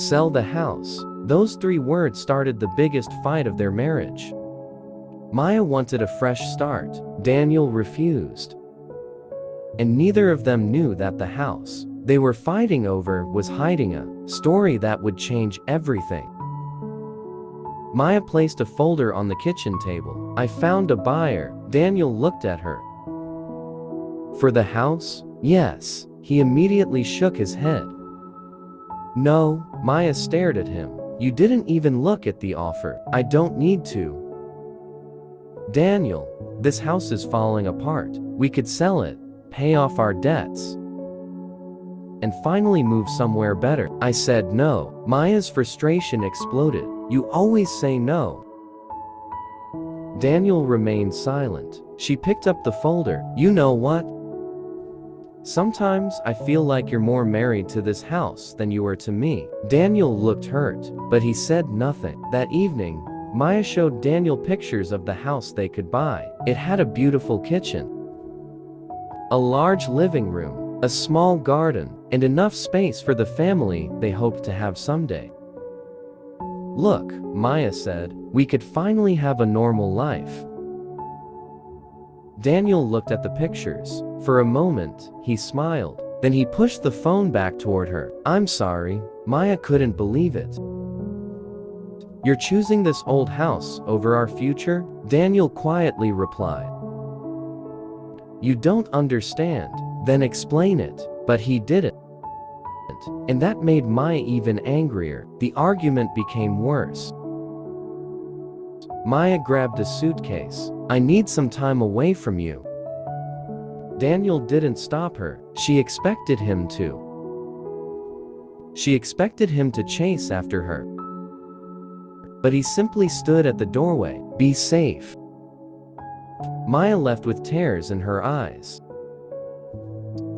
Sell the house. Those 3 words started the biggest fight of their marriage. Maya wanted a fresh start. Daniel refused. And neither of them knew that the house they were fighting over was hiding a story that would change everything. Maya placed a folder on the kitchen table. I found a buyer. Daniel looked at her. For the house? Yes. He immediately shook his head. No. Maya stared at him. You didn't even look at the offer. I don't need to. Daniel, this house is falling apart. We could sell it, pay off our debts, and finally move somewhere better. I said no. Maya's frustration exploded. You always say no. Daniel remained silent. She picked up the folder. You know what? Sometimes I feel like you're more married to this house than you are to me. Daniel looked hurt, but he said nothing. That evening, Maya showed Daniel pictures of the house they could buy. It had a beautiful kitchen, a large living room, a small garden, and enough space for the family they hoped to have someday. Look, Maya said, we could finally have a normal life. Daniel looked at the pictures. For a moment, he smiled. Then he pushed the phone back toward her. I'm sorry. Maya couldn't believe it. You're choosing this old house over our future? Daniel quietly replied. You don't understand. Then explain it. But he didn't. And that made Maya even angrier. The argument became worse. Maya grabbed a suitcase. I need some time away from you. Daniel didn't stop her. She expected him to. She expected him to chase after her. But he simply stood at the doorway. Be safe. Maya left with tears in her eyes.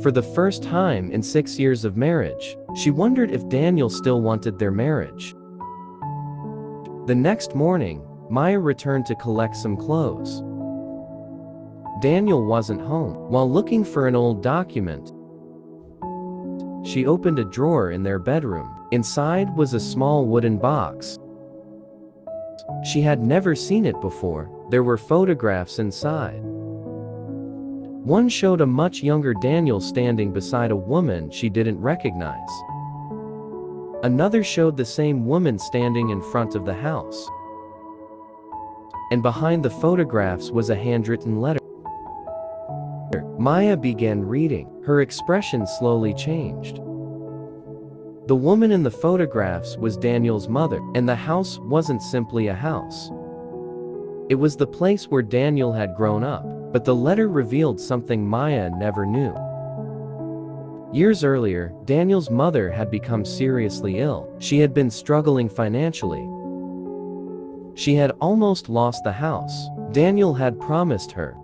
For the first time in 6 years of marriage, she wondered if Daniel still wanted their marriage. The next morning, Maya returned to collect some clothes. Daniel wasn't home. While looking for an old document, she opened a drawer in their bedroom. Inside was a small wooden box. She had never seen it before. There were photographs inside. One showed a much younger Daniel standing beside a woman she didn't recognize. Another showed the same woman standing in front of the house. And behind the photographs was a handwritten letter. Maya began reading. Her expression slowly changed. The woman in the photographs was Daniel's mother, and the house wasn't simply a house. It was the place where Daniel had grown up, but the letter revealed something Maya never knew. Years earlier, Daniel's mother had become seriously ill. She had been struggling financially. She had almost lost the house. Daniel had promised her,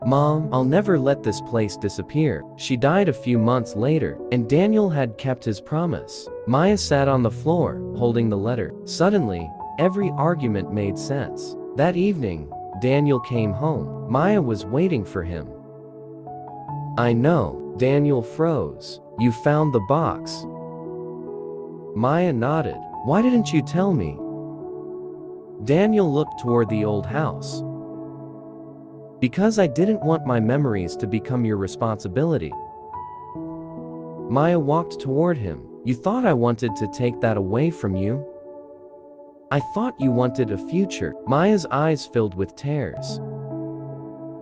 Mom, I'll never let this place disappear. She died a few months later, and Daniel had kept his promise. Maya sat on the floor, holding the letter. Suddenly, every argument made sense. That evening, Daniel came home. Maya was waiting for him. I know. Daniel froze. You found the box. Maya nodded. Why didn't you tell me? Daniel looked toward the old house. Because I didn't want my memories to become your responsibility. Maya walked toward him. You thought I wanted to take that away from you? I thought you wanted a future. Maya's eyes filled with tears.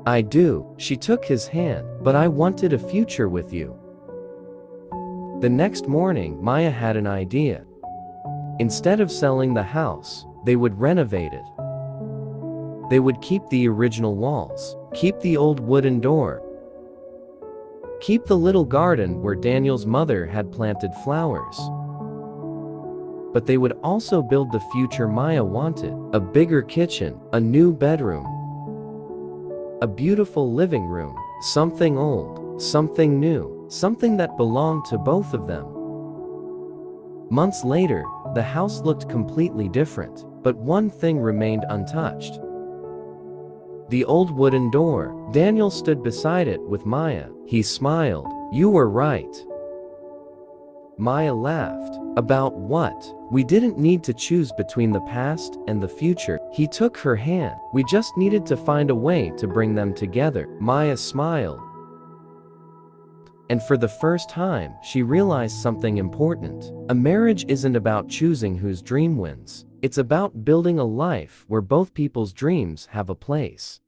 I do. She took his hand. But I wanted a future with you. The next morning, Maya had an idea. Instead of selling the house, they would renovate it. They would keep the original walls, keep the old wooden door, keep the little garden where Daniel's mother had planted flowers. But they would also build the future Maya wanted, a bigger kitchen, a new bedroom, a beautiful living room, something old, something new, something that belonged to both of them. Months later, the house looked completely different, but one thing remained untouched. The old wooden door. Daniel stood beside it with Maya. He smiled. You were right. Maya laughed. About what? We didn't need to choose between the past and the future. He took her hand. We just needed to find a way to bring them together. Maya smiled. And for the first time, she realized something important. A marriage isn't about choosing whose dream wins. It's about building a life where both people's dreams have a place.